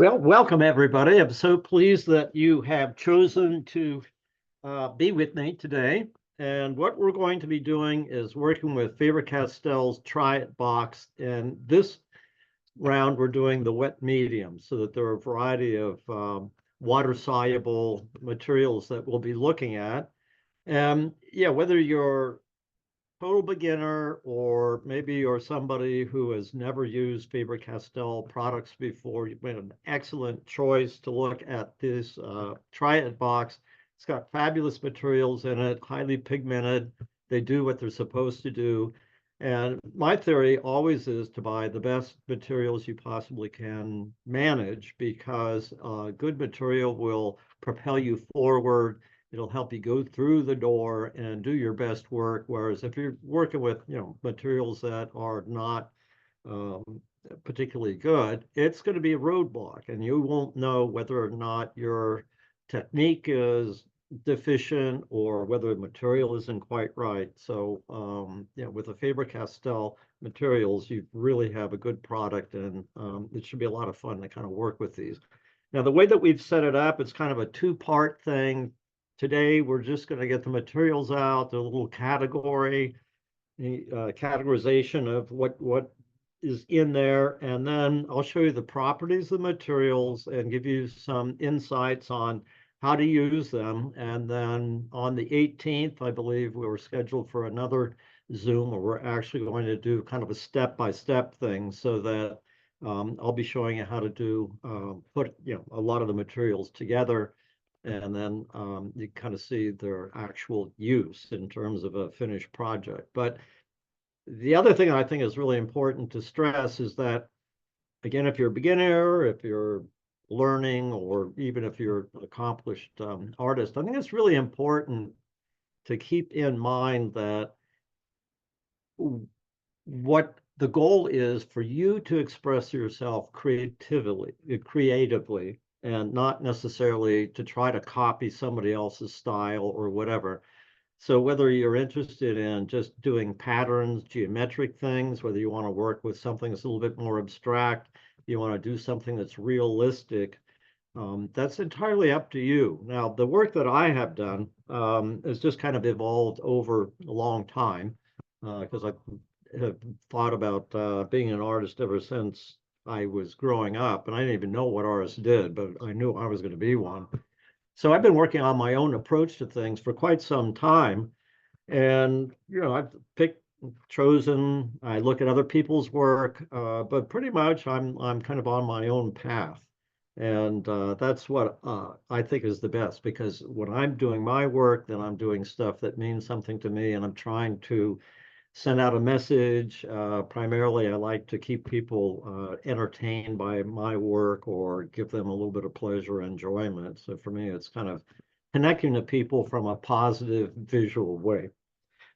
Well, welcome everybody. I'm so pleased that you have chosen to be with me today. And what we're going to be doing is working with Faber-Castell's Try It box. And this round, we're doing the wet medium so that there are a variety of water-soluble materials that we'll be looking at. And yeah, whether you're total beginner, or maybe you're somebody who has never used Faber-Castell products before, you've made an excellent choice to look at this Try It box. It's got fabulous materials in it, highly pigmented. They do what they're supposed to do. And my theory always is to buy the best materials you possibly can manage, because good material will propel you forward. It'll help you go through the door and do your best work. Whereas if you're working with, materials that are not um, particularly good, it's going to be a roadblock, and you won't know whether or not your technique is deficient or whether the material isn't quite right. So, with the Faber-Castell materials, you really have a good product, and it should be a lot of fun to kind of work with these. Now, the way that we've set it up, it's kind of a two-part thing. Today, we're just going to get the materials out, the little category, the categorization of what is in there, and then I'll show you the properties of the materials and give you some insights on how to use them. And then on the 18th, I believe we were scheduled for another Zoom where we're actually going to do kind of a step-by-step thing, so that I'll be showing you how to do put a lot of the materials together, and then you kind of see their actual use in terms of a finished project. But the other thing I think is really important to stress is that, again, if you're a beginner, if you're learning, or even if you're an accomplished artist, I think it's really important to keep in mind that what the goal is for you to express yourself creatively, and not necessarily to try to copy somebody else's style or whatever. So whether you're interested in just doing patterns, geometric things, whether you want to work with something that's a little bit more abstract, you want to do something that's realistic, that's entirely up to you. Now, the work that I have done has just kind of evolved over a long time, because I have thought about being an artist ever since I was growing up, and I didn't even know what artists did, but I knew I was going to be one. So I've been working on my own approach to things for quite some time. And, I've chosen, I look at other people's work, but pretty much I'm kind of on my own path. And that's what I think is the best, because when I'm doing my work, then I'm doing stuff that means something to me, and I'm trying to send out a message. Primarily, I like to keep people entertained by my work, or give them a little bit of pleasure and enjoyment. So for me, it's kind of connecting to people from a positive visual way.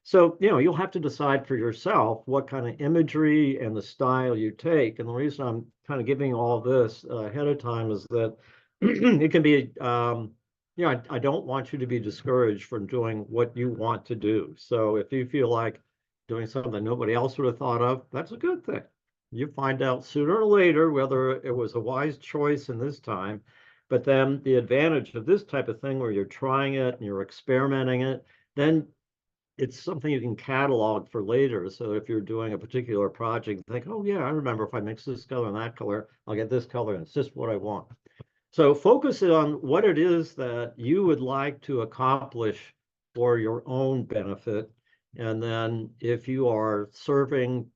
So, you'll have to decide for yourself what kind of imagery and the style you take. And the reason I'm kind of giving all this ahead of time is that it can be, I don't want you to be discouraged from doing what you want to do. So if you feel like doing something nobody else would have thought of, that's a good thing. You find out sooner or later whether it was a wise choice in this time. But then the advantage of this type of thing, where you're trying it and you're experimenting it, then it's something you can catalog for later. So if you're doing a particular project, think, oh yeah, I remember if I mix this color and that color, I'll get this color, and it's just what I want. So focus on what it is that you would like to accomplish for your own benefit. And then if you are serving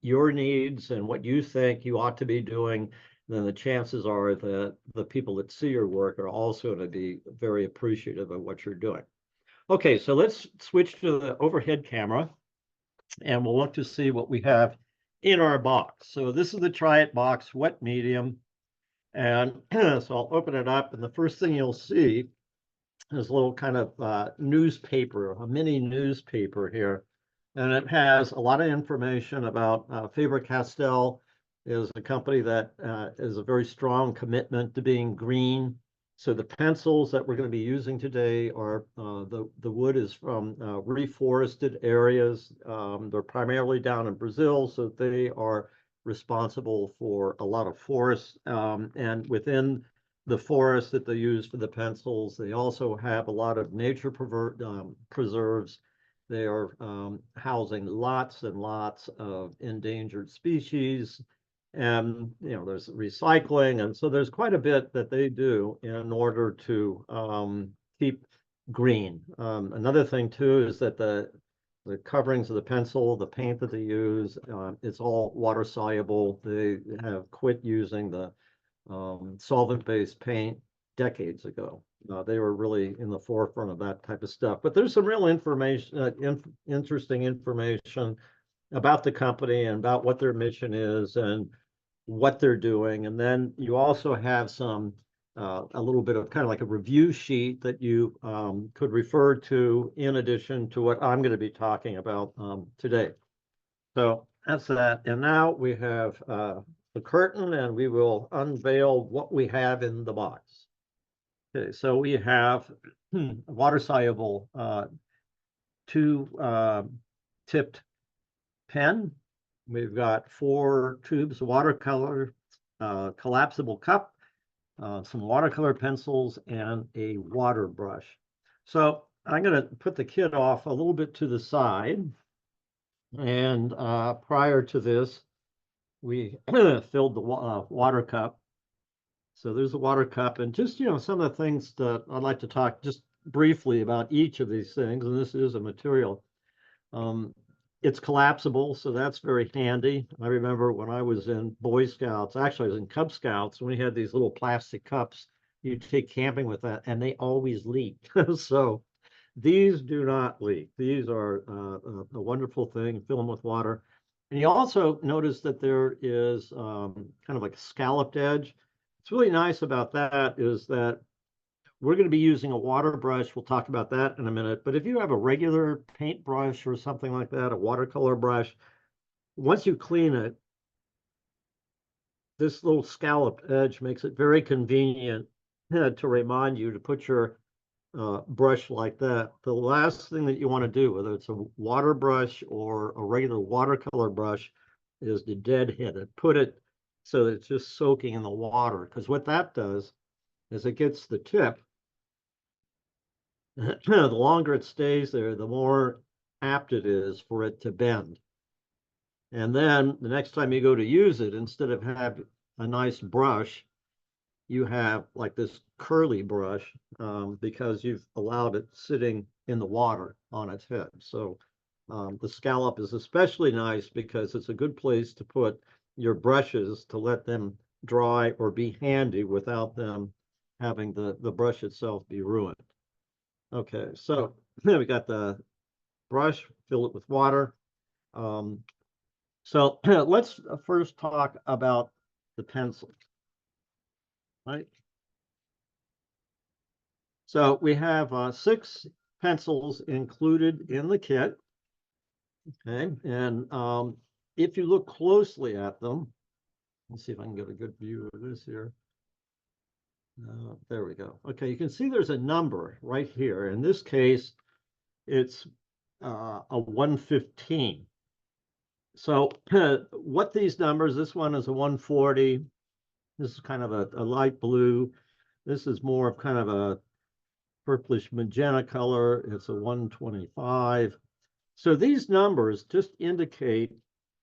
your needs and what you think you ought to be doing, then the chances are that the people that see your work are also going to be very appreciative of what you're doing. Okay, so let's switch to the overhead camera, and we'll look to see what we have in our box. So this is the Try It box, wet medium. And so I'll open it up, and the first thing you'll see is a little kind of newspaper, a mini newspaper here. And it has a lot of information about Faber-Castell is a company that is a very strong commitment to being green. So the pencils that we're going to be using today are the wood is from reforested areas. They're primarily down in Brazil, so they are responsible for a lot of forests. And within the forest that they use for the pencils, they also have a lot of nature preserves. They are housing lots and lots of endangered species. And, there's recycling. And so there's quite a bit that they do in order to keep green. Another thing too is that the coverings of the pencil, the paint that they use, it's all water soluble. They have quit using the solvent-based paint decades ago. They were really in the forefront of that type of stuff. But there's some real interesting information about the company and about what their mission is and what they're doing. And then you also have a little bit of kind of like a review sheet that you could refer to in addition to what I'm going to be talking about today. So that's that. And now we have the curtain, and we will unveil what we have in the box. Okay, so we have water-soluble two-tipped pen. We've got 4 tubes of watercolor, collapsible cup, some watercolor pencils, and a water brush. So I'm going to put the kit off a little bit to the side. And prior to this, we filled the water cup. So there's the water cup. And just, some of the things that I'd like to talk just briefly about each of these things. And this is a material. It's collapsible, so that's very handy. I remember when I was in Boy Scouts, actually I was in Cub Scouts, and we had these little plastic cups. You take camping with that, and they always leak. So these do not leak. These are a wonderful thing, fill them with water. And you also notice that there is kind of like a scalloped edge. What's really nice about that is that we're going to be using a water brush. We'll talk about that in a minute. But if you have a regular paintbrush or something like that, a watercolor brush, once you clean it, this little scalloped edge makes it very convenient to remind you to put your brush like that. The last thing that you want to do, whether it's a water brush or a regular watercolor brush, is to deadhead it. Put it so that it's just soaking in the water. Because what that does is it gets the tip. The longer it stays there, the more apt it is for it to bend. And then the next time you go to use it, instead of have a nice brush, you have like this curly brush because you've allowed it sitting in the water on its head. So the scallop is especially nice because it's a good place to put your brushes to let them dry or be handy without them having the brush itself be ruined. Okay, so we got the brush, fill it with water. So let's first talk about the pencil, right? So we have 6 pencils included in the kit. Okay, and if you look closely at them, let's see if I can get a good view of this here. There we go. Okay, you can see there's a number right here. In this case, it's a 115. So what these numbers, this one is a 140. This is kind of a light blue. This is more of kind of a purplish magenta color. It's a 125. So these numbers just indicate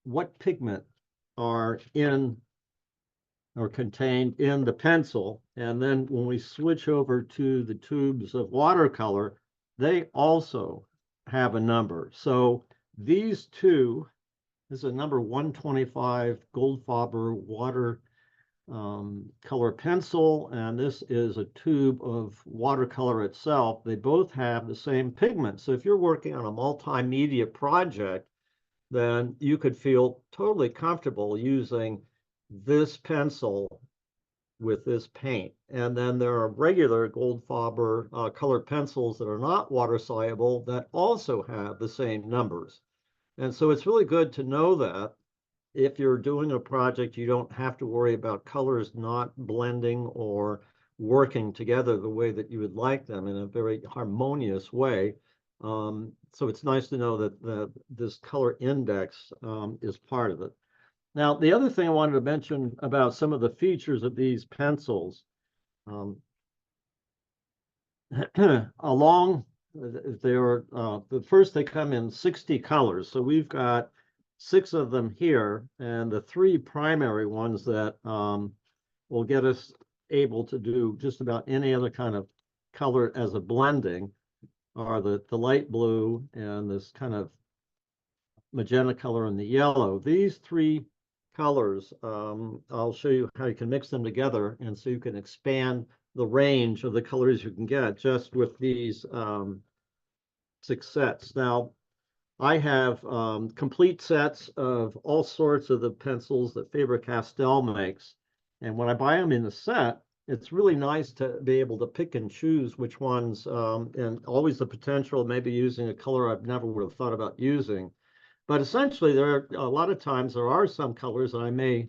what pigment are in or contained in the pencil. And then when we switch over to the tubes of watercolor, they also have a number. So these two, this is a number 125 Goldfaber water color pencil, and this is a tube of watercolor itself. They both have the same pigment. So if you're working on a multimedia project, then you could feel totally comfortable using this pencil with this paint. And then there are regular Goldfaber colored pencils that are not water soluble that also have the same numbers. And so it's really good to know that if you're doing a project, you don't have to worry about colors not blending or working together the way that you would like them in a very harmonious way. So it's nice to know that this color index is part of it. Now, the other thing I wanted to mention about some of the features of these pencils, um, along there, the first they come in 60 colors. So we've got 6 of them here, and the 3 primary ones that will get us able to do just about any other kind of color as a blending are the light blue and this kind of magenta color and the yellow. These 3 colors, I'll show you how you can mix them together, and so you can expand the range of the colors you can get just with these 6 sets. Now, I have complete sets of all sorts of the pencils that Faber-Castell makes. And when I buy them in the set, it's really nice to be able to pick and choose which ones, and always the potential of maybe using a color I've never would have thought about using. But essentially, there are a lot of times there are some colors that I may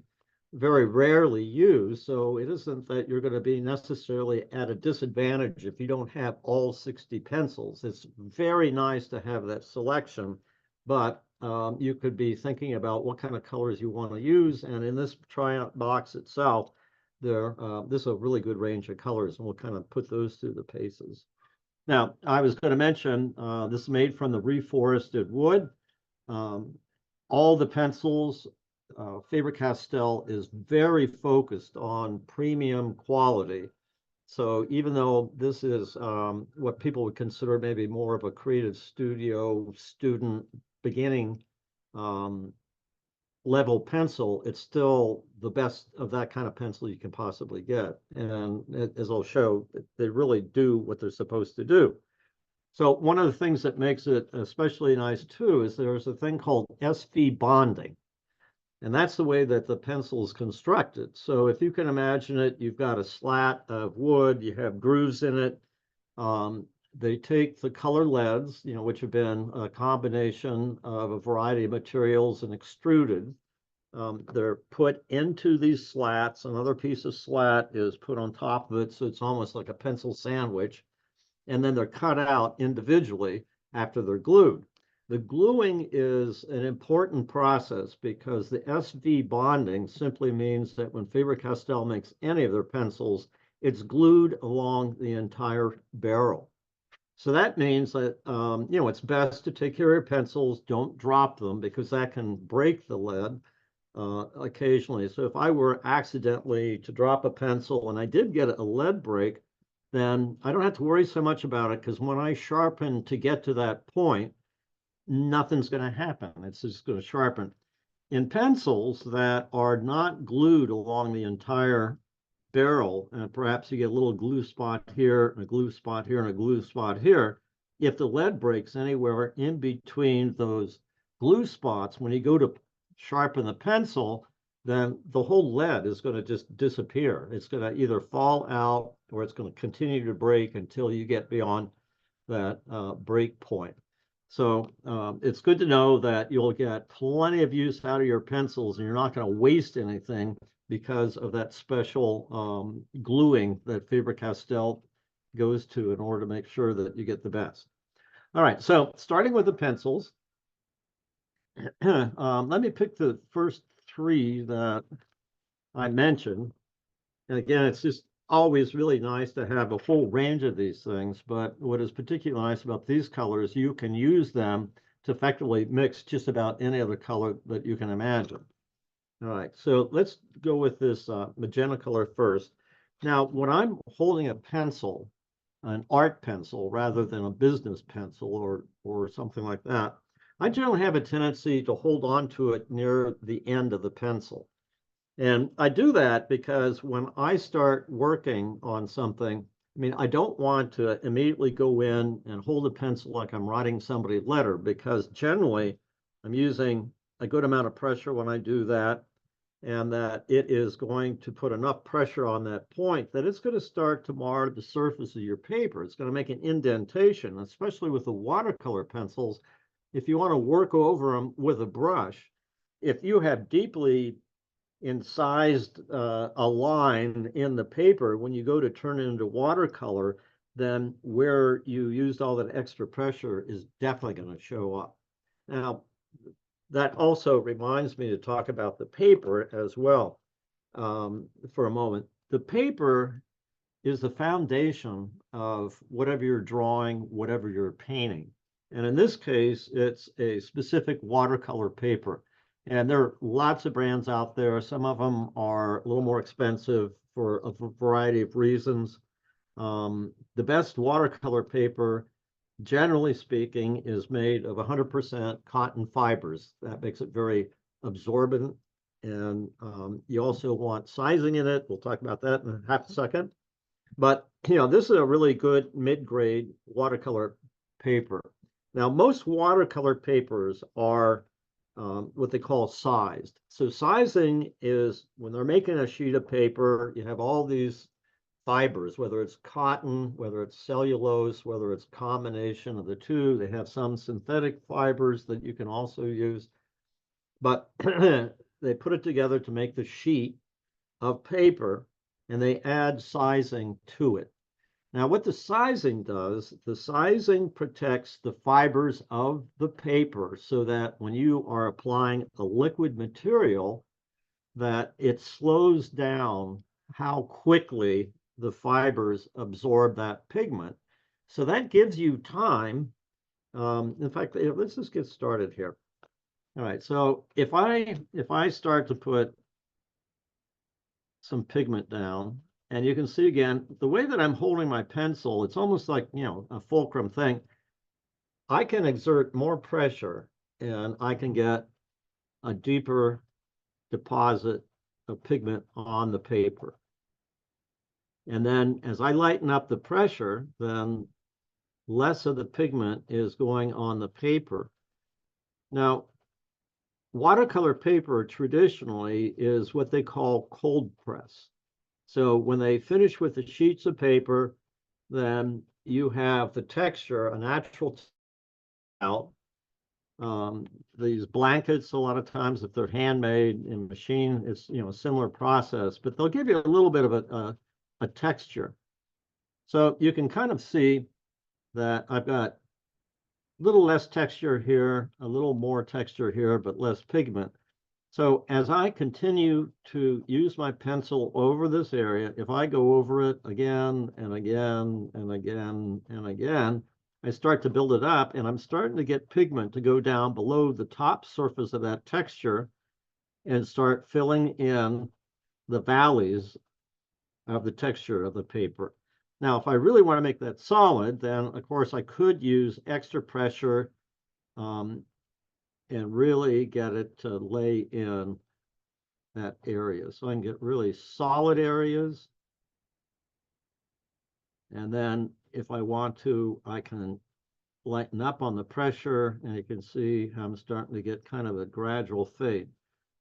very rarely use. So it isn't that you're going to be necessarily at a disadvantage if you don't have all 60 pencils. It's very nice to have that selection, but you could be thinking about what kind of colors you want to use. And in this tryout box itself, this is a really good range of colors, and we'll kind of put those through the paces. Now, I was going to mention this is made from the reforested wood. All the pencils, Faber-Castell is very focused on premium quality. So even though this is what people would consider maybe more of a creative studio student beginning level pencil, it's still the best of that kind of pencil you can possibly get. And as I'll show, they really do what they're supposed to do. So one of the things that makes it especially nice too is there's a thing called SV bonding. And that's the way that the pencil is constructed. So if you can imagine it, you've got a slat of wood, you have grooves in it. They take the color leads, which have been a combination of a variety of materials and extruded. They're put into these slats. Another piece of slat is put on top of it, so it's almost like a pencil sandwich. And then they're cut out individually after they're glued. The gluing is an important process because the SV bonding simply means that when Faber-Castell makes any of their pencils, it's glued along the entire barrel. So that means that, it's best to take care of your pencils, don't drop them because that can break the lead occasionally. So if I were accidentally to drop a pencil and I did get a lead break, then I don't have to worry so much about it because when I sharpen to get to that point, nothing's going to happen. It's just going to sharpen. In pencils that are not glued along the entire barrel, and perhaps you get a little glue spot here, and a glue spot here, and a glue spot here, if the lead breaks anywhere in between those glue spots, when you go to sharpen the pencil, then the whole lead is going to just disappear. It's going to either fall out or it's going to continue to break until you get beyond that break point. So it's good to know that you'll get plenty of use out of your pencils and you're not going to waste anything because of that special gluing that Faber-Castell goes to in order to make sure that you get the best. All right, so starting with the pencils, let me pick the first 3 that I mentioned. And again, it's just always really nice to have a full range of these things. But what is particularly nice about these colors, you can use them to effectively mix just about any other color that you can imagine. All right, so let's go with this magenta color first. Now, when I'm holding a pencil, an art pencil rather than a business pencil or something like that, I generally have a tendency to hold on to it near the end of the pencil. And I do that because when I start working on something, I don't want to immediately go in and hold a pencil like I'm writing somebody a letter, because generally I'm using a good amount of pressure when I do that, and that it is going to put enough pressure on that point that it's going to start to mar the surface of your paper. It's going to make an indentation, especially with the watercolor pencils. If you want to work over them with a brush, if you have deeply incised a line in the paper, when you go to turn it into watercolor, then where you used all that extra pressure is definitely going to show up. Now, that also reminds me to talk about the paper as well, for a moment. The paper is the foundation of whatever you're drawing, whatever you're painting. And in this case, it's a specific watercolor paper. And there are lots of brands out there. Some of them are a little more expensive for a variety of reasons. The best watercolor paper, generally speaking, is made of 100% cotton fibers. That makes it very absorbent. And you also want sizing in it. We'll talk about that in a half a second. But, this is a really good mid-grade watercolor paper. Now, most watercolor papers are what they call sized. So sizing is when they're making a sheet of paper, you have all these fibers, whether it's cotton, whether it's cellulose, whether it's a combination of the two. They have some synthetic fibers that you can also use. But they put it together to make the sheet of paper, and they add sizing to it. Now, what the sizing does, the sizing protects the fibers of the paper so that when you are applying a liquid material, that it slows down how quickly the fibers absorb that pigment. So that gives you time. In fact, let's just get started here. All right, so if I start to put some pigment down, and you can see again, the way that I'm holding my pencil, it's almost like, a fulcrum thing. I can exert more pressure and I can get a deeper deposit of pigment on the paper. And then as I lighten up the pressure, then less of the pigment is going on the paper. Now, watercolor paper traditionally is what they call cold press. So when they finish with the sheets of paper, then you have the texture, a natural out. These blankets, a lot of times, if they're handmade in machine, it's a similar process, but they'll give you a little bit of a texture. So you can kind of see that I've got a little less texture here, a little more texture here, but less pigment. So as I continue to use my pencil over this area, if I go over it again and again and again and again, I start to build it up, and I'm starting to get pigment to go down below the top surface of that texture and start filling in the valleys of the texture of the paper. Now, if I really want to make that solid, then of course I could use extra pressure and really get it to lay in that area. So I can get really solid areas. And then if I want to, I can lighten up on the pressure, and you can see how I'm starting to get kind of a gradual fade.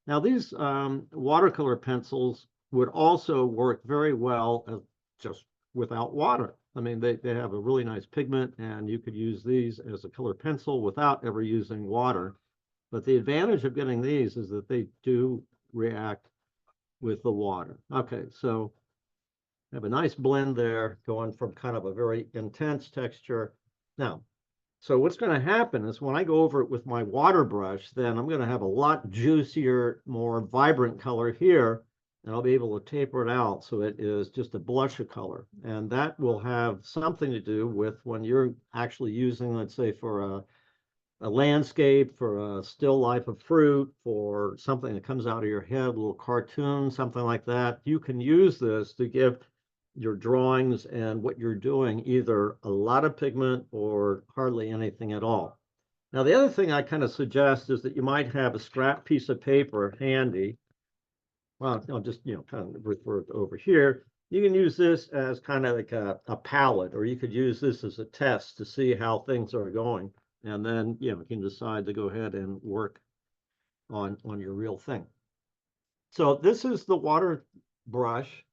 Now, these watercolor pencils would also work very well as just without water. I mean, they have a really nice pigment, and you could use these as a color pencil without ever using water. But the advantage of getting these is that they do react with the water. Okay, so I have a nice blend there going from kind of a very intense texture. Now, so what's going to happen is when I go over it with my water brush, then I'm going to have a lot juicier, more vibrant color here, and I'll be able to taper it out so it is just a blush of color. And that will have something to do with when you're actually using, let's say, for a landscape, for a still life of fruit, for something that comes out of your head, a little cartoon, something like that. You can use this to give your drawings and what you're doing either a lot of pigment or hardly anything at all. Now, the other thing I kind of suggest is that you might have a scrap piece of paper handy. Well, I'll just, kind of refer it over here. You can use this as kind of like a palette, or you could use this as a test to see how things are going. And then, you can decide to go ahead and work on your real thing. So this is the water brush.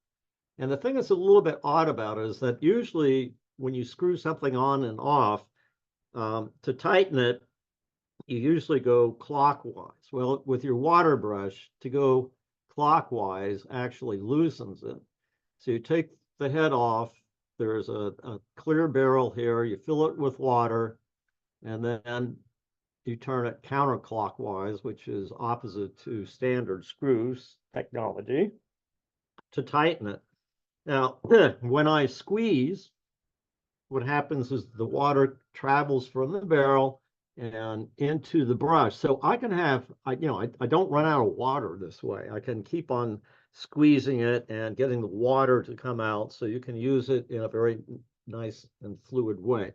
And the thing that's a little bit odd about it is that usually when you screw something on and off, to tighten it, you usually go clockwise. Well, with your water brush, to go clockwise actually loosens it. So you take the head off, there's a clear barrel here, you fill it with water, and then you turn it counterclockwise, which is opposite to standard screws technology, to tighten it. Now, when I squeeze, what happens is the water travels from the barrel and into the brush. So I can have, I don't run out of water this way. I can keep on squeezing it and getting the water to come out so you can use it in a very nice and fluid way.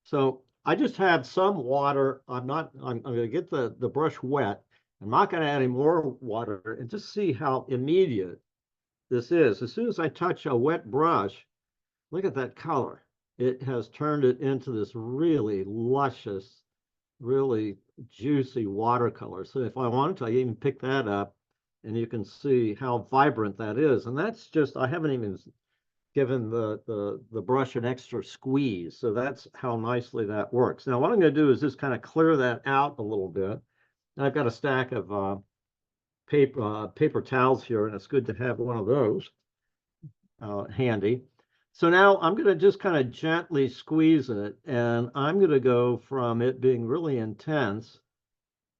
So I just have some water. I'm going to get the brush wet. I'm not going to add any more water, and just see how immediate this is. As soon as I touch a wet brush, look at that color. It has turned it into this really luscious, really juicy watercolor. So if I wanted to, I even pick that up, and you can see how vibrant that is. And that's just, I haven't even given the brush an extra squeeze. So that's how nicely that works. Now, what I'm going to do is just kind of clear that out a little bit. And I've got a stack of paper towels here, and it's good to have one of those handy. So now I'm going to just kind of gently squeeze it, and I'm going to go from it being really intense.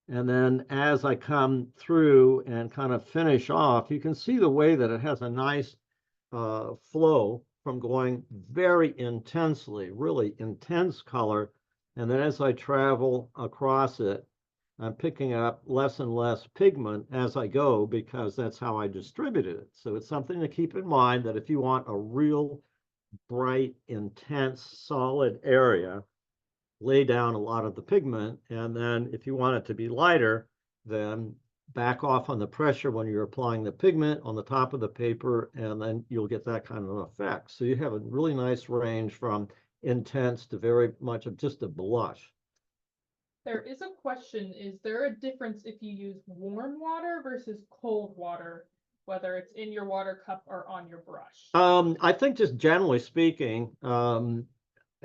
And then as I come through and kind of finish off, you can see the way that it has a nice flow from going very intensely, really intense color. And then as I travel across it, I'm picking up less and less pigment as I go, because that's how I distributed it. So it's something to keep in mind, that if you want a real bright, intense, solid area, lay down a lot of the pigment. And then if you want it to be lighter, then back off on the pressure when you're applying the pigment on the top of the paper, and then you'll get that kind of effect. So you have a really nice range from intense to very much of just a blush. There is a question, is there a difference if you use warm water versus cold water, whether it's in your water cup or on your brush? I think just generally speaking,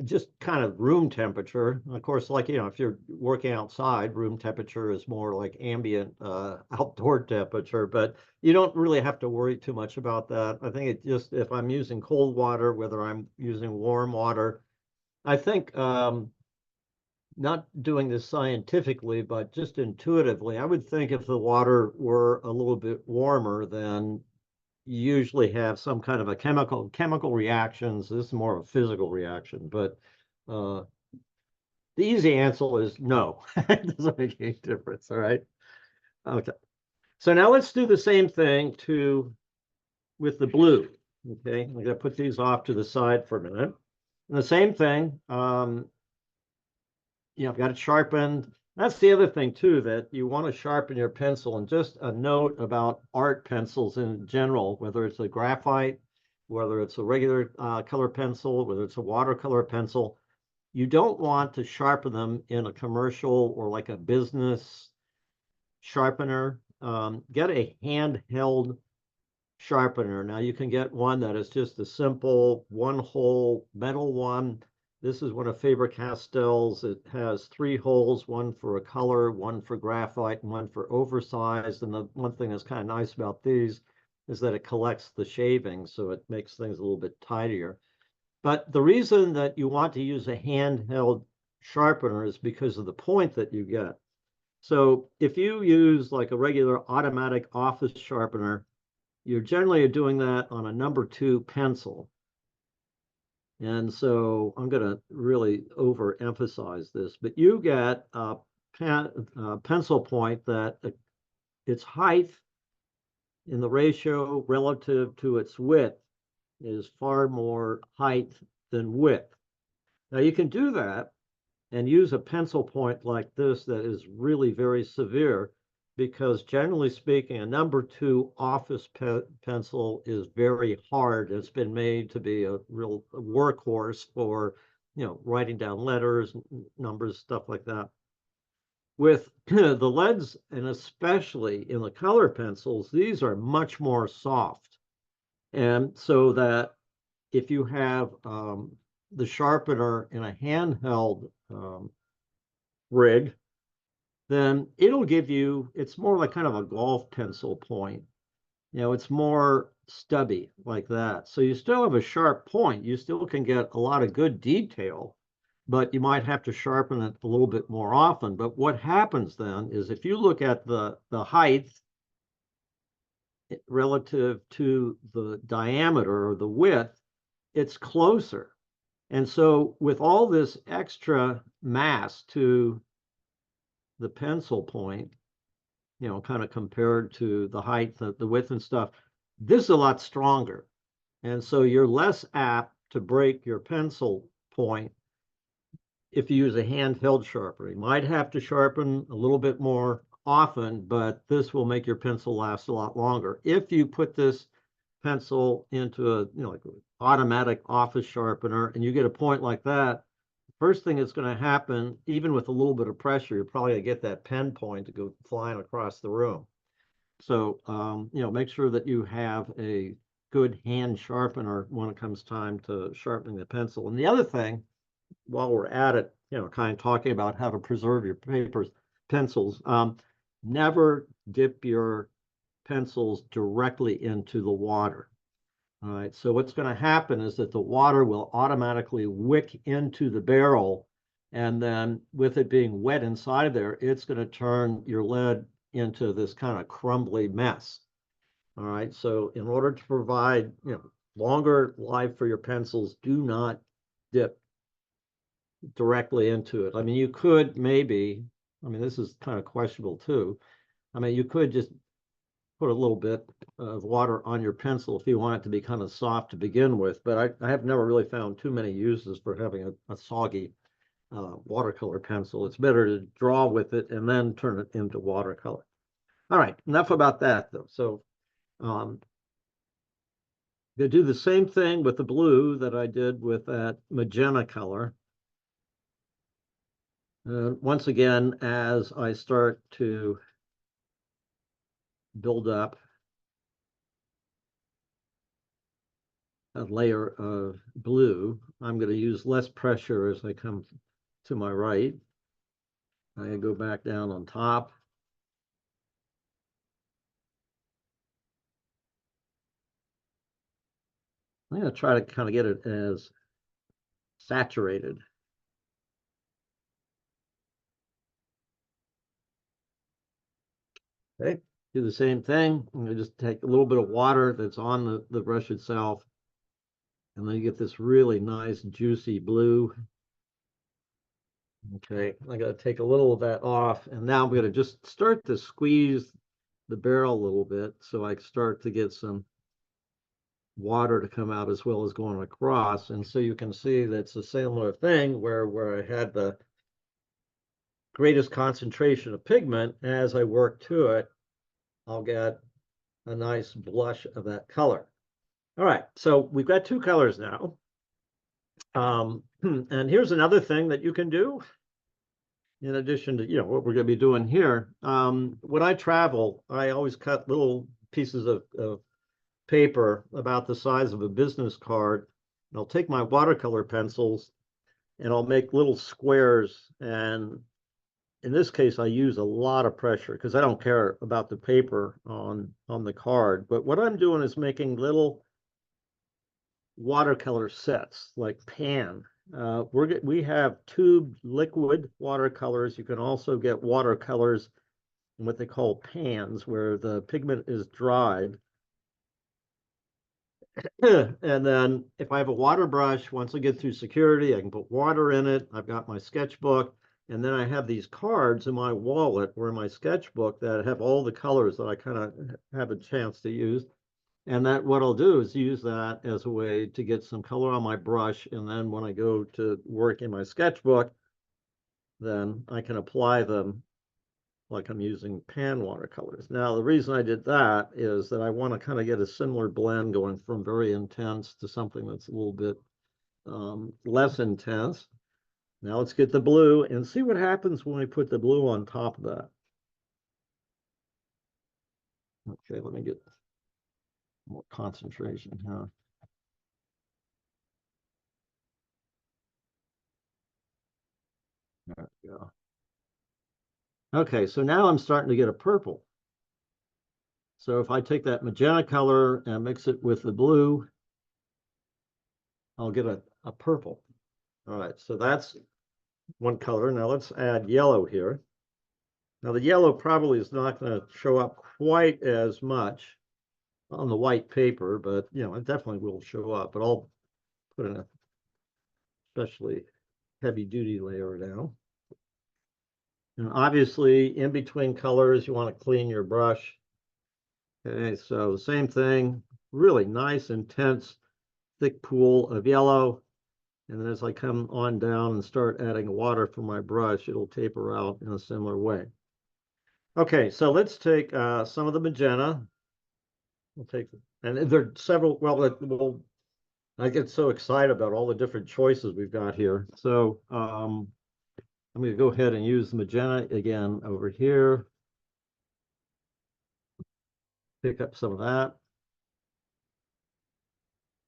just kind of room temperature. Of course, like, if you're working outside, room temperature is more like ambient outdoor temperature, but you don't really have to worry too much about that. I think it just, if I'm using cold water, whether I'm using warm water, I think not doing this scientifically, but just intuitively, I would think if the water were a little bit warmer, then you usually have some kind of a chemical reactions. This is more of a physical reaction, but the easy answer is no. It doesn't make any difference. All right. Okay. So now let's do the same thing with the blue. Okay. I'm going to put these off to the side for a minute. And the same thing, I've got it sharpened. That's the other thing too, that you want to sharpen your pencil. And just a note about art pencils in general, whether it's a graphite, whether it's a regular color pencil, whether it's a watercolor pencil, you don't want to sharpen them in a commercial or like a business sharpener. Get a handheld sharpener. Now you can get one that is just a simple one-hole metal one. This is one of Faber-Castell's. It has 3 holes, one for a color, one for graphite, and one for oversized. And the one thing that's kind of nice about these is that it collects the shavings, so it makes things a little bit tidier. But the reason that you want to use a handheld sharpener is because of the point that you get. So if you use like a regular automatic office sharpener, you're generally doing that on a number 2 pencil. And so I'm going to really overemphasize this, but you get a pencil point that its height in the ratio relative to its width is far more height than width. Now you can do that and use a pencil point like this that is really very severe, because generally speaking, a number 2 office pencil is very hard. It's been made to be a real workhorse for, writing down letters, numbers, stuff like that. With the leads, and especially in the color pencils, these are much more soft. And so that if you have the sharpener in a handheld rig, then it'll give you, it's more like kind of a golf pencil point. It's more stubby like that. So you still have a sharp point. You still can get a lot of good detail, but you might have to sharpen it a little bit more often. But what happens then is if you look at the height relative to the diameter or the width, it's closer. And so with all this extra mass to the pencil point, you know, kind of compared to the height, the width and stuff, this is a lot stronger. And so you're less apt to break your pencil point if you use a handheld sharpener. You might have to sharpen a little bit more often, but this will make your pencil last a lot longer. If you put this pencil into a, you know, like an automatic office sharpener and you get a point like that, first thing that's going to happen, even with a little bit of pressure, you're probably going to get that pen point to go flying across the room. So, you know, make sure that you have a good hand sharpener when it comes time to sharpening the pencil. And the other thing, while we're at it, you know, kind of talking about how to preserve your pencils, never dip your pencils directly into the water. All right, so what's going to happen is that the water will automatically wick into the barrel, and then with it being wet inside there, it's going to turn your lead into this kind of crumbly mess. All right, so in order to provide, you know, longer life for your pencils, do not dip directly into it. I mean, you could maybe, I mean, this is kind of questionable too. I mean, you could just put a little bit of water on your pencil if you want it to be kind of soft to begin with, but I have never really found too many uses for having a soggy watercolor pencil. It's better to draw with it and then turn it into watercolor. All right, enough about that though. So they do the same thing with the blue that I did with that magenta color. Once again, as I start to build up a layer of blue, I'm going to use less pressure as I come to my right. I go back down on top. I'm going to try to kind of get it as saturated. Okay, do the same thing. I'm going to just take a little bit of water that's on the brush itself, and then you get this really nice juicy blue. Okay, I got to take a little of that off, and now I'm going to just start to squeeze the barrel a little bit so I start to get some water to come out as well as going across. And so you can see that's a similar thing where I had the greatest concentration of pigment. As I work to it, I'll get a nice blush of that color. All right, so we've got two colors now. And here's another thing that you can do in addition to, you know, what we're going to be doing here. When I travel, I always cut little pieces of paper about the size of a business card. And I'll take my watercolor pencils and I'll make little squares. And in this case, I use a lot of pressure because I don't care about the paper on the card. But what I'm doing is making little watercolor sets like pan. We have tubed liquid watercolors. You can also get watercolors in what they call pans, where the pigment is dried. And then if I have a water brush, once I get through security, I can put water in it. I've got my sketchbook, and then I have these cards in my wallet or in my sketchbook that have all the colors that I kind of have a chance to use. And that what I'll do is use that as a way to get some color on my brush. And then when I go to work in my sketchbook, then I can apply them like I'm using pan watercolors. Now, the reason I did that is that I want to kind of get a similar blend going from very intense to something that's a little bit less intense. Now let's get the blue and see what happens when we put the blue on top of that. Okay, let me get more concentration here. There we go. Okay, so now I'm starting to get a purple. So if I take that magenta color and mix it with the blue, I'll get a purple. All right, so that's one color. Now let's add yellow here. Now the yellow probably is not going to show up quite as much on the white paper, but you know, it definitely will show up. But I'll put in a especially heavy duty layer now. And obviously in between colors, you want to clean your brush. Okay, so same thing, really nice, intense, thick pool of yellow. And then as I come on down and start adding water from my brush, it'll taper out in a similar way. Okay, so let's take some of the magenta. We'll take, and there are several, well, I get so excited about all the different choices we've got here. So I'm going to go ahead and use the magenta again over here. Pick up some of that.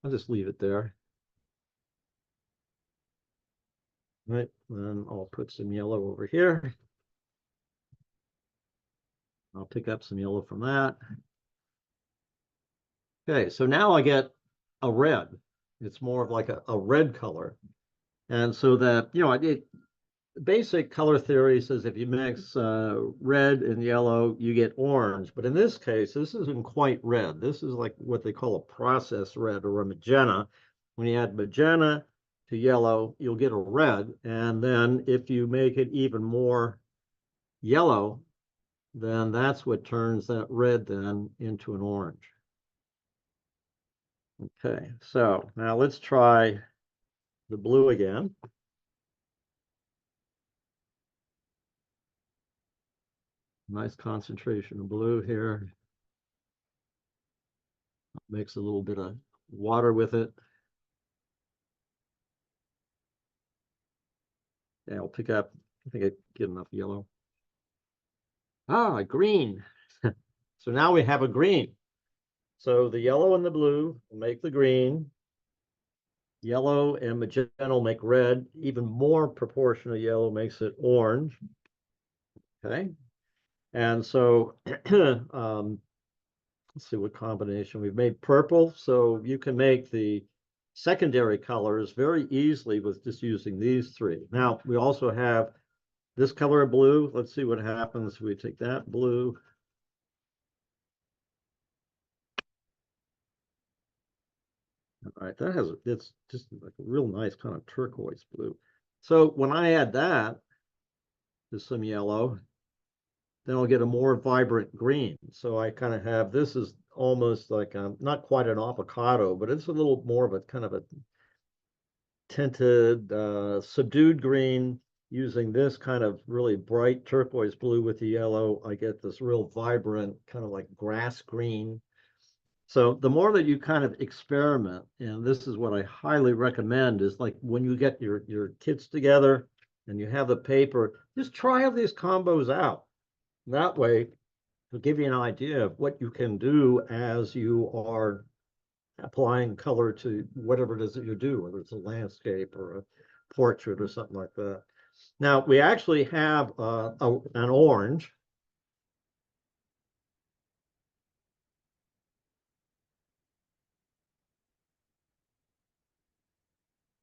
I'll just leave it there. Right, then I'll put some yellow over here. I'll pick up some yellow from that. Okay, so now I get a red. It's more of like a red color. And so that, you know, basic color theory says if you mix red and yellow, you get orange. But in this case, this isn't quite red. This is like what they call a process red or a magenta. When you add magenta to yellow, you'll get a red. And then if you make it even more yellow, then that's what turns that red then into an orange. Okay, so now let's try the blue again. Nice concentration of blue here. Mix a little bit of water with it. Yeah, I'll pick up, I think I get enough yellow. Ah, green. So now we have a green. So the yellow and the blue will make the green. Yellow and magenta will make red. Even more proportion of yellow makes it orange. Okay. And so let's see what combination we've made. Purple. So you can make the secondary colors very easily with just using these three. Now we also have this color of blue. Let's see what happens if we take that blue. All right, it's just like a real nice kind of turquoise blue. So when I add that to some yellow, then I'll get a more vibrant green. So I kind of have, this is almost like not quite an avocado, but it's a little more of a kind of a tinted, subdued green. Using this kind of really bright turquoise blue with the yellow, I get this real vibrant kind of like grass green. So the more that you kind of experiment, and this is what I highly recommend, is like when you get your kids together and you have the paper, just try all these combos out. That way, it'll give you an idea of what you can do as you are applying color to whatever it is that you do, whether it's a landscape or a portrait or something like that. Now, we actually have an orange.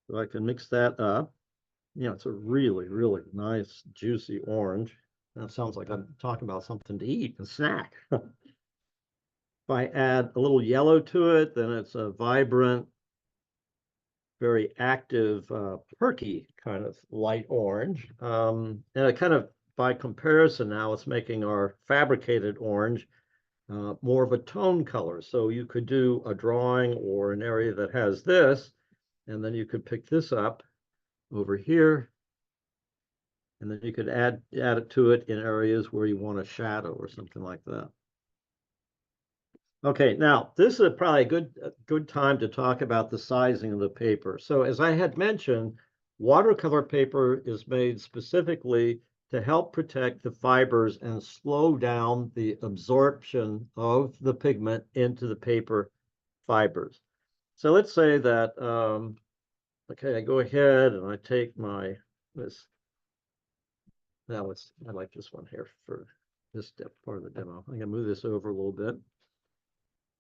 So I can mix that up. You know, it's a really, really nice, juicy orange. That sounds like I'm talking about something to eat, a snack. If I add a little yellow to it, then it's a vibrant, very active, perky kind of light orange. And it kind of, by comparison now, it's making our fabricated orange more of a tone color. So you could do a drawing or an area that has this, and then you could pick this up over here, and then you could add it to it in areas where you want a shadow or something like that. Okay, now this is probably a good time to talk about the sizing of the paper. So as I had mentioned, watercolor paper is made specifically to help protect the fibers and slow down the absorption of the pigment into the paper fibers. So let's say that, okay, I go ahead and I take this. Now I like this one here for this step part of the demo. I'm gonna move this over a little bit.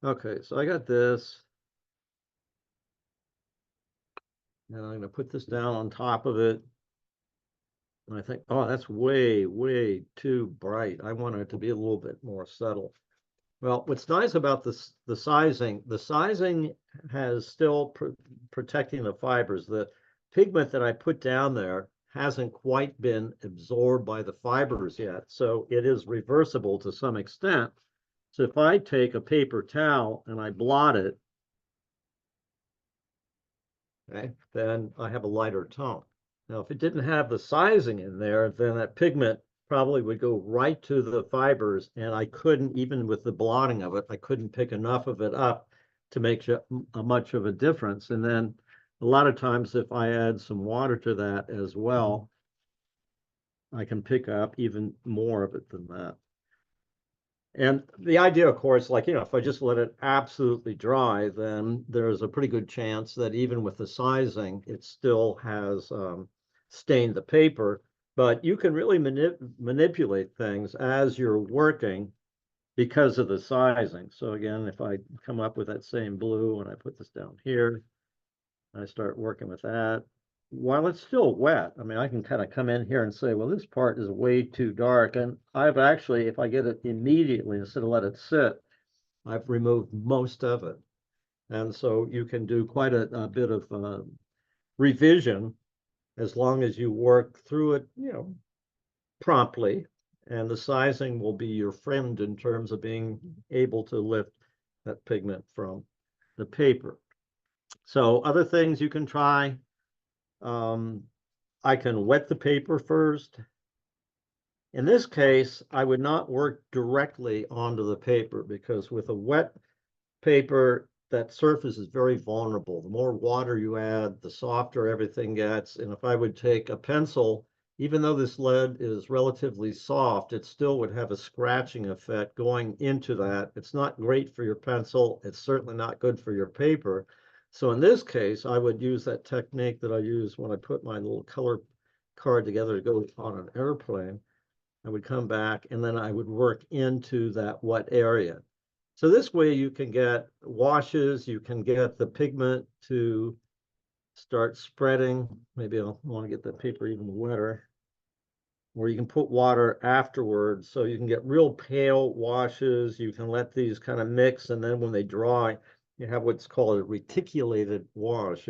Okay, so I got this. And I'm gonna put this down on top of it. And I think, oh, that's way, way too bright. I want it to be a little bit more subtle. Well, what's nice about this, the sizing has still protecting the fibers. The pigment that I put down there hasn't quite been absorbed by the fibers yet, so it is reversible to some extent. So if I take a paper towel and I blot it, okay, then I have a lighter tone. Now, if it didn't have the sizing in there, then that pigment probably would go right to the fibers, and I couldn't, even with the blotting of it, I couldn't pick enough of it up to make much of a difference. And then a lot of times, if I add some water to that as well, I can pick up even more of it than that. And the idea, of course, like, if I just let it absolutely dry, then there's a pretty good chance that even with the sizing, it still has stained the paper. But you can really manipulate things as you're working because of the sizing. So again, if I come up with that same blue and I put this down here, I start working with that. While it's still wet, I mean, I can kind of come in here and say, well, this part is way too dark. And I've actually, if I get it immediately instead of let it sit, I've removed most of it. And so you can do quite a bit of revision as long as you work through it, promptly. And the sizing will be your friend in terms of being able to lift that pigment from the paper. So other things you can try. I can wet the paper first. In this case, I would not work directly onto the paper because with a wet paper, that surface is very vulnerable. The more water you add, the softer everything gets. And if I would take a pencil, even though this lead is relatively soft, it still would have a scratching effect going into that. It's not great for your pencil. It's certainly not good for your paper. So in this case, I would use that technique that I use when I put my little color card together to go on an airplane. I would come back and then I would work into that wet area. So this way you can get washes, you can get the pigment to start spreading. Maybe I'll want to get the paper even wetter. Or you can put water afterwards, so you can get real pale washes. You can let these kind of mix, and then when they dry, you have what's called a reticulated wash.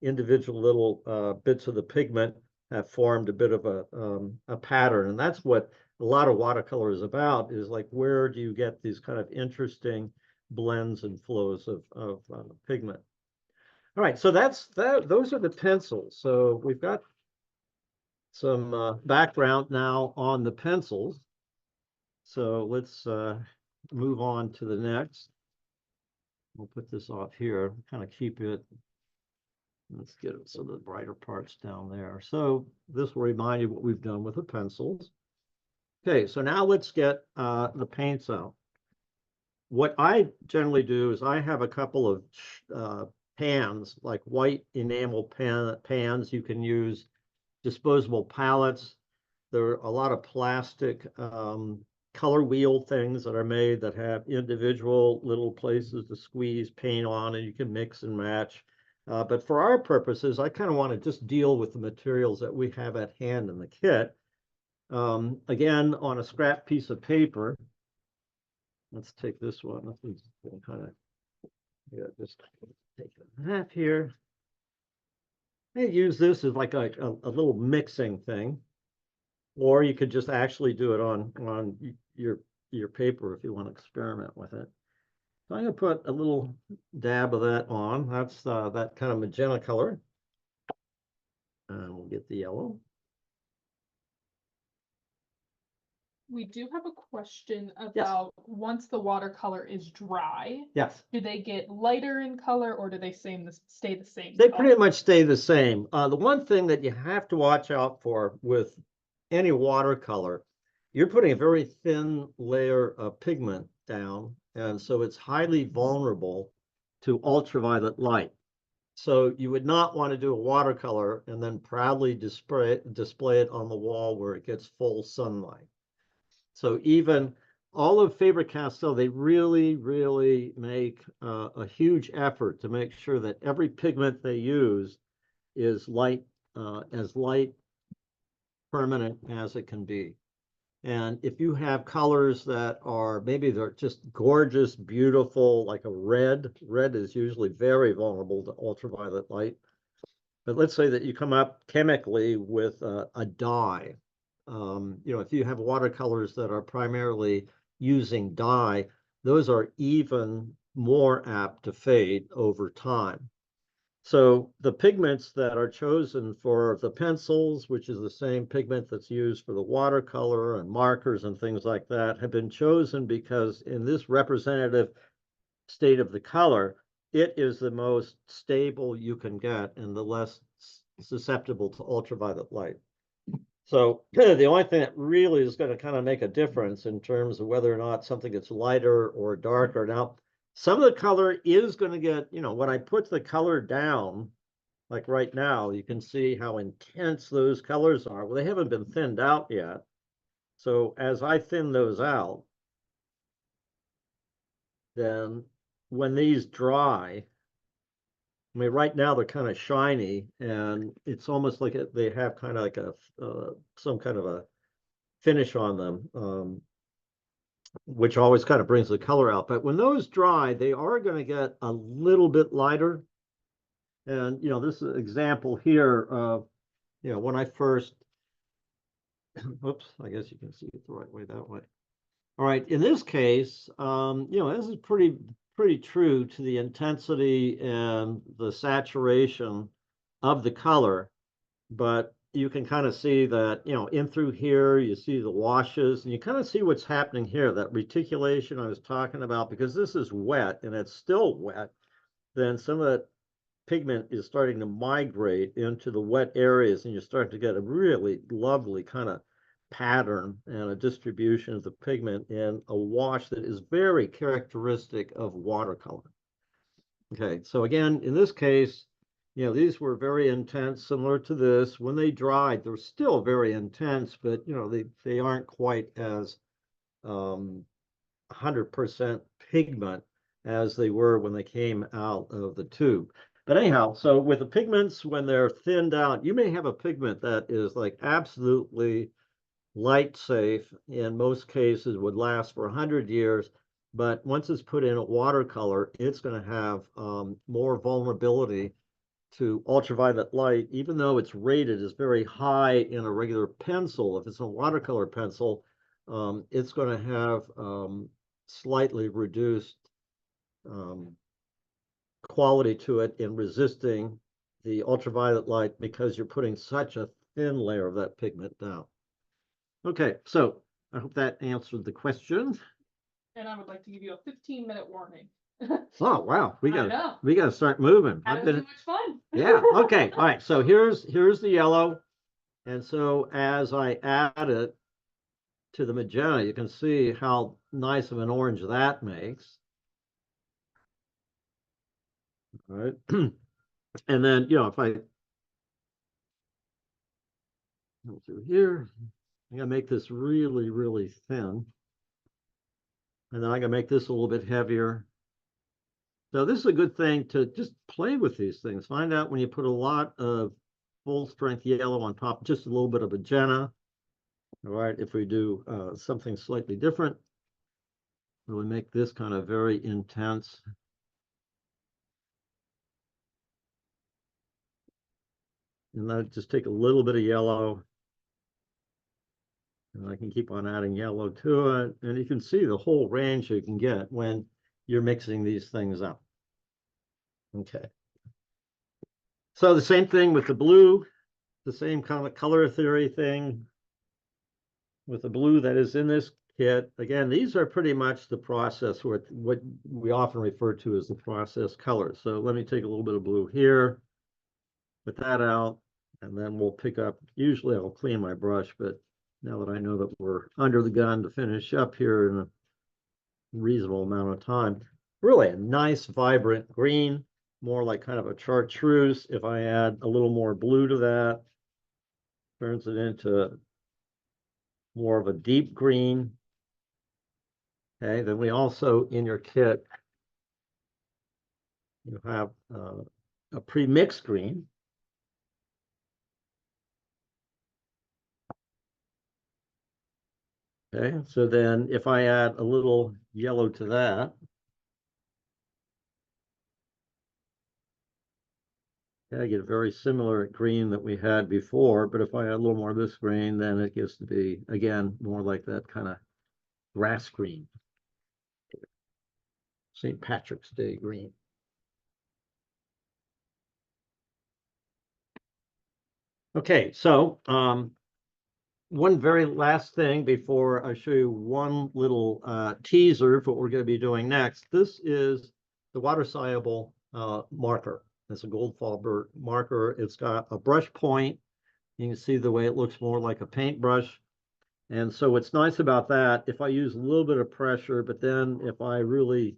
Individual little bits of the pigment have formed a bit of a pattern, and that's what a lot of watercolor is about, is like, where do you get these kind of interesting blends and flows of pigment. All right, so those are the pencils. So we've got some background now on the pencils. So let's move on to the next. We'll put this off here, kind of keep it. Let's get some of the brighter parts down there. So this will remind you what we've done with the pencils. Okay, so now let's get the paints out. What I generally do is I have a couple of pans, like white enamel pans. You can use disposable palettes. There are a lot of plastic color wheel things that are made that have individual little places to squeeze paint on, and you can mix and match. But for our purposes, I kind of want to just deal with the materials that we have at hand in the kit. Again, on a scrap piece of paper, let's take this one. Let's kind of, yeah, just take it in half here. I use this as like a little mixing thing, or you could just actually do it on your paper if you want to experiment with it. So I'm going to put a little dab of that on. That's that kind of magenta color. And we'll get the yellow. We do have a question about once the watercolor is dry. Yes. Do they get lighter in color or do they stay the same? They pretty much stay the same. The one thing that you have to watch out for with any watercolor, you're putting a very thin layer of pigment down, and so it's highly vulnerable to ultraviolet light. So you would not want to do a watercolor and then proudly display it on the wall where it gets full sunlight. So even all of Faber-Castell, they really, really make a huge effort to make sure that every pigment they use is as light permanent as it can be. And if you have colors that are, maybe they're just gorgeous, beautiful, like a red is usually very vulnerable to ultraviolet light. But let's say that you come up chemically with a dye. If you have watercolors that are primarily using dye, those are even more apt to fade over time. So the pigments that are chosen for the pencils, which is the same pigment that's used for the watercolor and markers and things like that, have been chosen because in this representative state of the color, it is the most stable you can get and the less susceptible to ultraviolet light. So the only thing that really is going to kind of make a difference in terms of whether or not something gets lighter or darker. Now, some of the color is going to get, when I put the color down, like right now, you can see how intense those colors are. Well, they haven't been thinned out yet. So as I thin those out, then when these dry, I mean, right now they're kind of shiny, and it's almost like they have kind of like some kind of a finish on them, which always kind of brings the color out. But when those dry, they are going to get a little bit lighter. And this is an example here of when I first, oops, I guess you can see it the right way that way. All right, in this case, this is pretty true to the intensity and the saturation of the color, but you can kind of see that, in through here, you see the washes, and you kind of see what's happening here, that reticulation I was talking about, because this is wet and it's still wet, then some of that pigment is starting to migrate into the wet areas, and you're starting to get a really lovely kind of pattern and a distribution of the pigment in a wash that is very characteristic of watercolor. Okay, so again, in this case, these were very intense, similar to this. When they dried, they're still very intense, but they aren't quite as 100% pigment as they were when they came out of the tube. But anyhow, so with the pigments, when they're thinned out, you may have a pigment that is like absolutely light safe, in most cases would last for 100 years. But once it's put in a watercolor, it's going to have more vulnerability to ultraviolet light, even though it's rated as very high in a regular pencil. If it's a watercolor pencil, it's going to have slightly reduced quality to it in resisting the ultraviolet light because you're putting such a thin layer of that pigment down. Okay, so I hope that answered the question. And I would like to give you a 15-minute warning. Oh wow, we gotta start moving. I've been too much fun. Yeah, okay. All right, so here's the yellow. And so as I add it to the magenta, you can see how nice of an orange that makes. All right. And then, if I go through here, I'm gonna make this really, really thin. And then I'm gonna make this a little bit heavier. So this is a good thing to just play with these things. Find out when you put a lot of full strength yellow on top, just a little bit of magenta. All right, if we do something slightly different, really make this kind of very intense. And then just take a little bit of yellow. And I can keep on adding yellow to it. And you can see the whole range you can get when you're mixing these things up. Okay. So the same thing with the blue, the same kind of color theory thing with the blue that is in this kit. Again, these are pretty much the process, what we often refer to as the process colors. So let me take a little bit of blue here, put that out, and then we'll pick up. Usually I'll clean my brush, but now that I know that we're under the gun to finish up here in a reasonable amount of time, really a nice vibrant green, more like kind of a chartreuse. If I add a little more blue to that, turns it into more of a deep green. Okay, then we also, in your kit, you have a pre-mixed green. Okay, so then if I add a little yellow to that, I get a very similar green that we had before, but if I add a little more of this green, then it gets to be, again, more like that kind of grass green. St. Patrick's Day green. Okay, so one very last thing before I show you one little teaser for what we're going to be doing next. This is the water-soluble marker. It's a gold Faber marker. It's got a brush point. You can see the way it looks more like a paintbrush. And so what's nice about that, if I use a little bit of pressure, but then if I really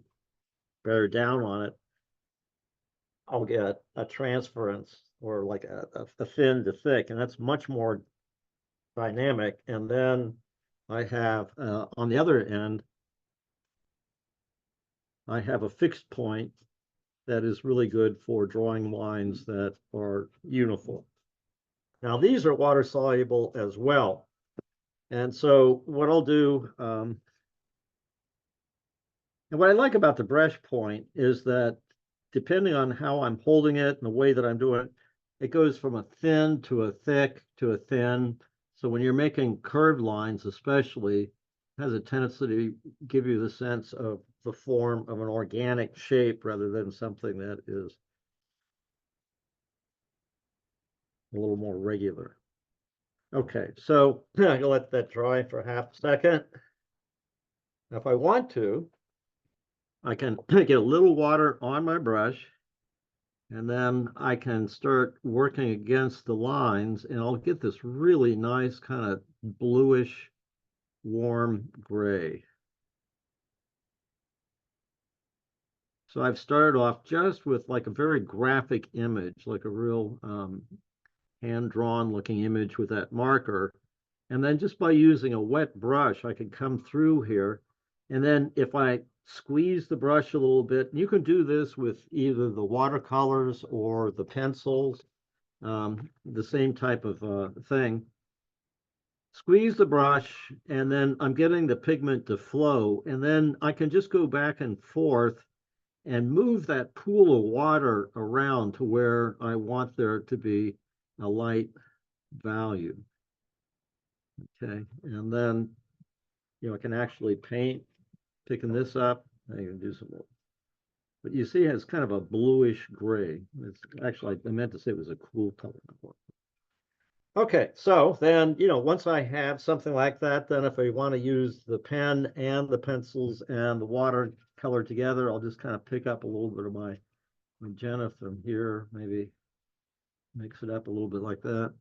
bear down on it, I'll get a transference or like a thin to thick, and that's much more dynamic. And then I have on the other end, I have a fixed point that is really good for drawing lines that are uniform. Now these are water soluble as well. And so what I'll do, and what I like about the brush point is that depending on how I'm holding it and the way that I'm doing it, it goes from a thin to a thick to a thin. So when you're making curved lines, especially, it has a tendency to give you the sense of the form of an organic shape rather than something that is a little more regular. Okay, so I'm going to let that dry for half a second. Now, if I want to, I can get a little water on my brush, and then I can start working against the lines, and I'll get this really nice kind of bluish, warm gray. So I've started off just with like a very graphic image, like a real hand-drawn looking image with that marker. And then just by using a wet brush, I can come through here. And then if I squeeze the brush a little bit, you can do this with either the watercolors or the pencils, the same type of thing. Squeeze the brush, and then I'm getting the pigment to flow. And then I can just go back and forth and move that pool of water around to where I want there to be a light value. Okay, and then, I can actually paint, picking this up. I can do some more. But you see it's kind of a bluish gray. It's actually, I meant to say it was a cool color. Okay, so then, once I have something like that, then if I want to use the pen and the pencils and the watercolor together, I'll just kind of pick up a little bit of my magenta from here, maybe mix it up a little bit like that.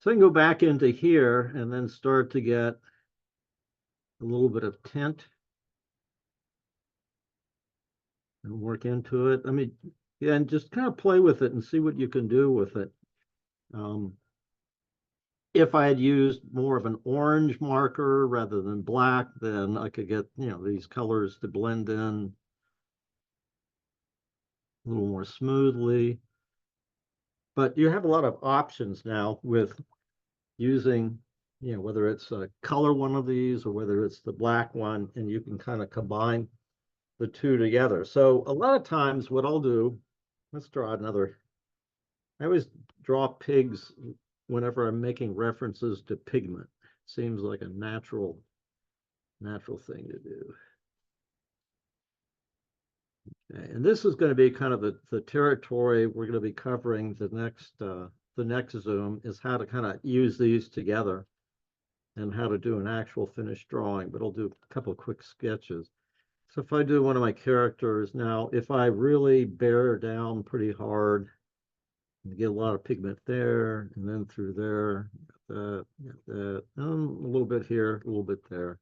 So I can go back into here and then start to get a little bit of tint and work into it. I mean, yeah, and just kind of play with it and see what you can do with it. If I had used more of an orange marker rather than black, then I could get, these colors to blend in a little more smoothly. But you have a lot of options now with using, whether it's a color one of these or whether it's the black one, and you can kind of combine the two together. So a lot of times what I'll do, let's draw another. I always draw pigs whenever I'm making references to pigment. Seems like a natural thing to do. Okay, and this is going to be kind of the territory we're going to be covering the next Zoom, is how to kind of use these together and how to do an actual finished drawing, but I'll do a couple of quick sketches. So if I do one of my characters now, if I really bear down pretty hard, you get a lot of pigment there, and then through there, a little bit here, a little bit there.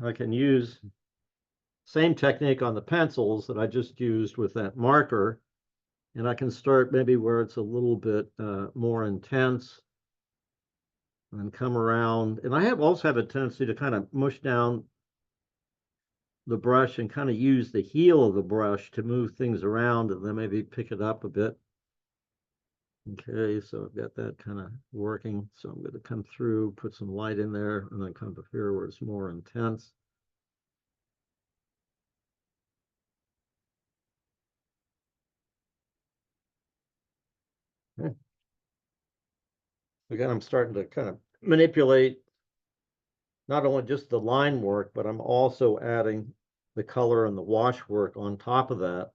I can use same technique on the pencils that I just used with that marker, and I can start maybe where it's a little bit more intense and come around. And I also have a tendency to kind of mush down the brush and kind of use the heel of the brush to move things around and then maybe pick it up a bit Okay, so I've got that kind of working. So I'm going to come through, put some light in there, and then come to here where it's more intense. Okay. Again, I'm starting to kind of manipulate not only just the line work, but I'm also adding the color and the wash work on top of that.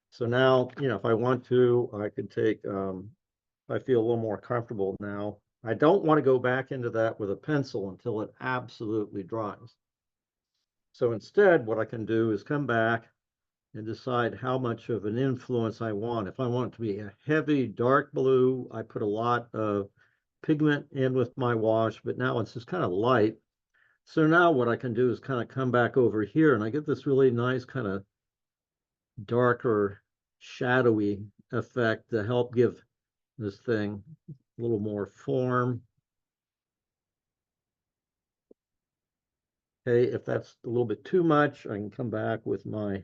So now, if I want to, I could take, I feel a little more comfortable now. I don't want to go back into that with a pencil until it absolutely dries. So instead, what I can do is come back and decide how much of an influence I want. If I want it to be a heavy dark blue, I put a lot of pigment in with my wash, but now it's just kind of light. So now what I can do is kind of come back over here and I get this really nice kind of darker, shadowy effect to help give this thing a little more form. Okay, if that's a little bit too much, I can come back with my,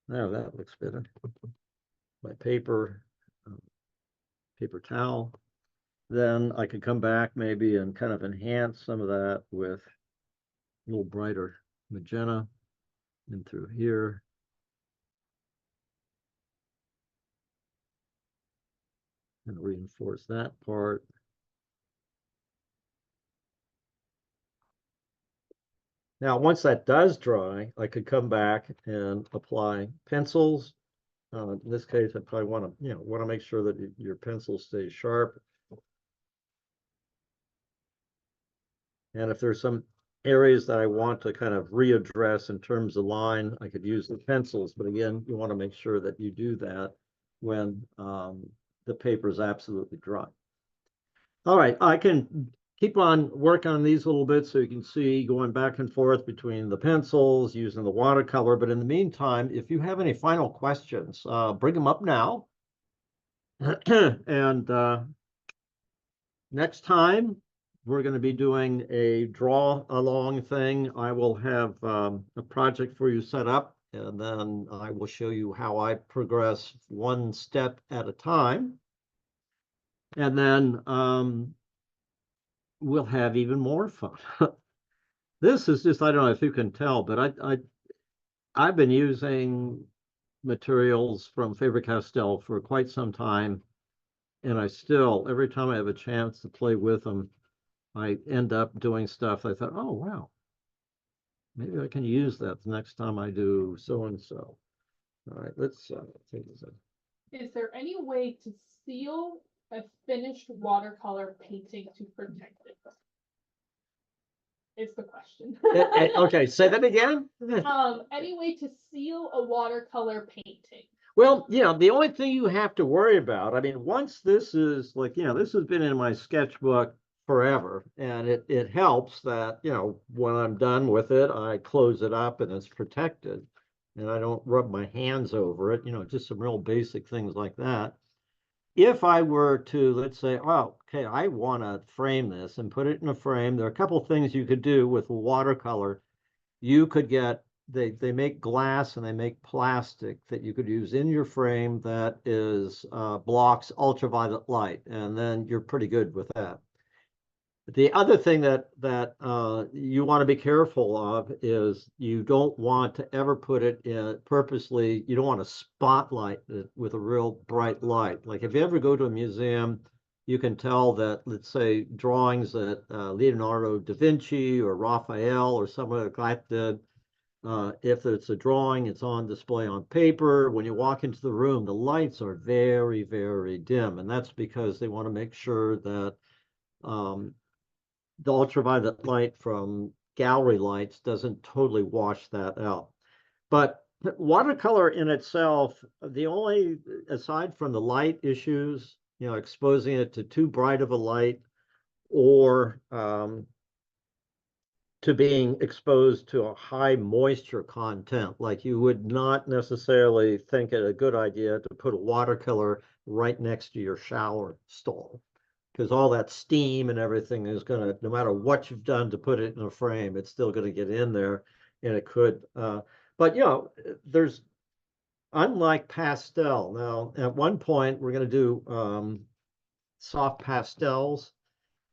now that looks better. My paper, paper towel. Then I could come back maybe and kind of enhance some of that with a little brighter magenta in through here. And reinforce that part. Now, once that does dry, I could come back and apply pencils. In this case, I probably want to, make sure that your pencil stays sharp. And if there's some areas that I want to kind of readdress in terms of line, I could use the pencils. But again, you want to make sure that you do that when the paper is absolutely dry. All right, I can keep on working on these a little bit so you can see going back and forth between the pencils, using the watercolor. But in the meantime, if you have any final questions, bring them up now. And next time, we're going to be doing a draw along thing. I will have a project for you set up, and then I will show you how I progress one step at a time. And then we'll have even more fun. This is just, I don't know if you can tell, but I've been using materials from Faber-Castell for quite some time. And I still, every time I have a chance to play with them, I end up doing stuff. I thought, oh, wow, maybe I can use that the next time I do so-and-so. All right, let's take this out. Is there any way to seal a finished watercolor painting to protect it? Is the question. Okay, say that again. Any way to seal a watercolor painting? Well, the only thing you have to worry about, I mean, once this is like, this has been in my sketchbook forever, and it helps that, when I'm done with it, I close it up and it's protected, and I don't rub my hands over it, just some real basic things like that. If I were to, let's say, oh, okay, I want to frame this and put it in a frame, there are a couple of things you could do with watercolor. You could get, they make glass and they make plastic that you could use in your frame that is blocks ultraviolet light, and then you're pretty good with that. The other thing that you want to be careful of is you don't want to ever put it in purposely, you don't want to spotlight it with a real bright light. Like if you ever go to a museum, you can tell that, let's say, drawings that Leonardo da Vinci or Raphael or someone like that did, if it's a drawing, it's on display on paper. When you walk into the room, the lights are very, very dim. And that's because they want to make sure that the ultraviolet light from gallery lights doesn't totally wash that out. But watercolor in itself, the only, aside from the light issues, exposing it to too bright of a light or to being exposed to a high moisture content, like you would not necessarily think it a good idea to put a watercolor right next to your shower stall, because all that steam and everything is going to, no matter what you've done to put it in a frame, it's still going to get in there, and it could. But there's unlike pastel. Now, at one point, we're going to do soft pastels.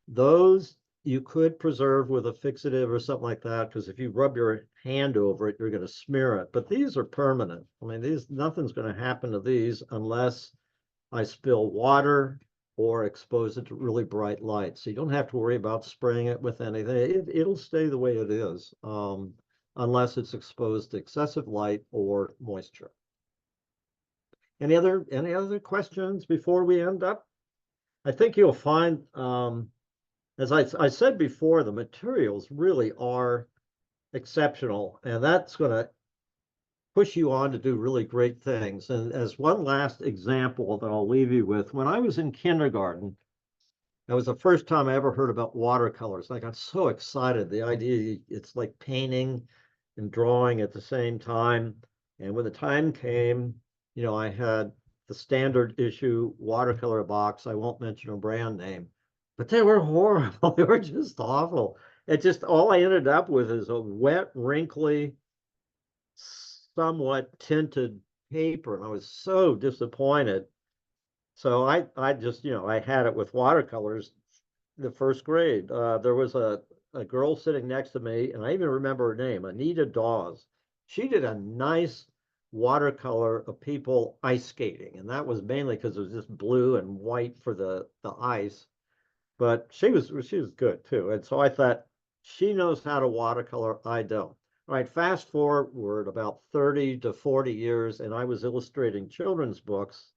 Those you could preserve with a fixative or something like that, because if you rub your hand over it, you're going to smear it. But these are permanent. I mean, nothing's going to happen to these unless I spill water or expose it to really bright light. So you don't have to worry about spraying it with anything. It'll stay the way it is, unless it's exposed to excessive light or moisture. Any other questions before we end up? I think you'll find, as I said before, the materials really are exceptional, and that's going to push you on to do really great things. And as one last example that I'll leave you with, when I was in kindergarten, that was the first time I ever heard about watercolors. I got so excited. The idea, it's like painting and drawing at the same time. And when the time came, I had the standard issue watercolor box. I won't mention a brand name, but they were horrible. They were just awful. All I ended up with is a wet, wrinkly, somewhat tinted paper, and I was so disappointed. So I just, I had it with watercolors the first grade. There was a girl sitting next to me, and I even remember her name, Anita Dawes. She did a nice watercolor of people ice skating, and that was mainly because it was just blue and white for the ice. But she was good too. And so I thought, she knows how to watercolor, I don't. All right, fast forward about 30 to 40 years, and I was illustrating children's books,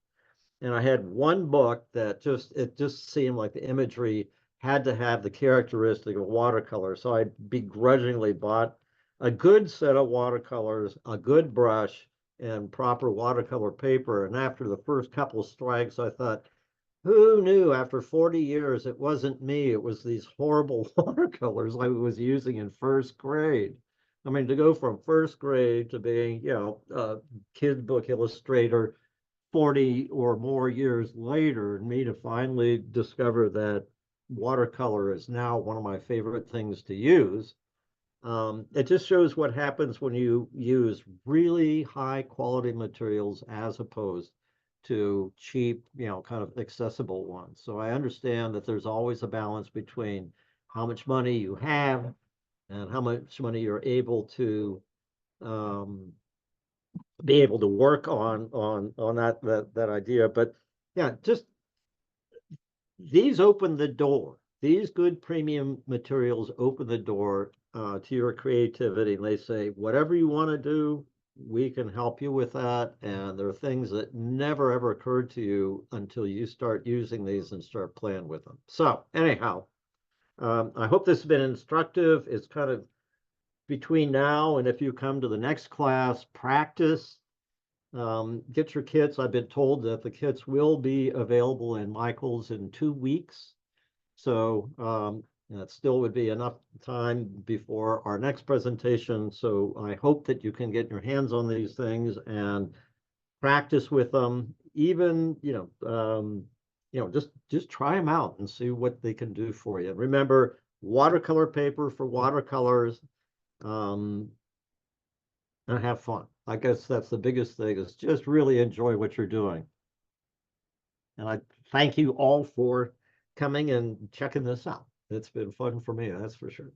and I had one book that it just seemed like the imagery had to have the characteristic of watercolor. So I begrudgingly bought a good set of watercolors, a good brush, and proper watercolor paper. And after the first couple of strikes, I thought, who knew after 40 years it wasn't me, it was these horrible watercolors I was using in first grade. I mean, to go from first grade to being, a kid book illustrator 40 or more years later, and me to finally discover that watercolor is now one of my favorite things to use. It just shows what happens when you use really high quality materials as opposed to cheap, kind of accessible ones. So I understand that there's always a balance between how much money you have and how much money you're able to um, be able to work on that idea. But yeah, just these open the door. These good premium materials open the door to your creativity. And they say, whatever you want to do, we can help you with that. And there are things that never ever occurred to you until you start using these and start playing with them. So anyhow, I hope this has been instructive. It's kind of between now and if you come to the next class, practice. Get your kits. I've been told that the kits will be available in Michael's in 2 weeks. So that still would be enough time before our next presentation. So I hope that you can get your hands on these things and practice with them. Even, just try them out and see what they can do for you. Remember, watercolor paper for watercolors. And have fun. I guess that's the biggest thing, is just really enjoy what you're doing. And I thank you all for coming and checking this out. It's been fun for me, that's for sure.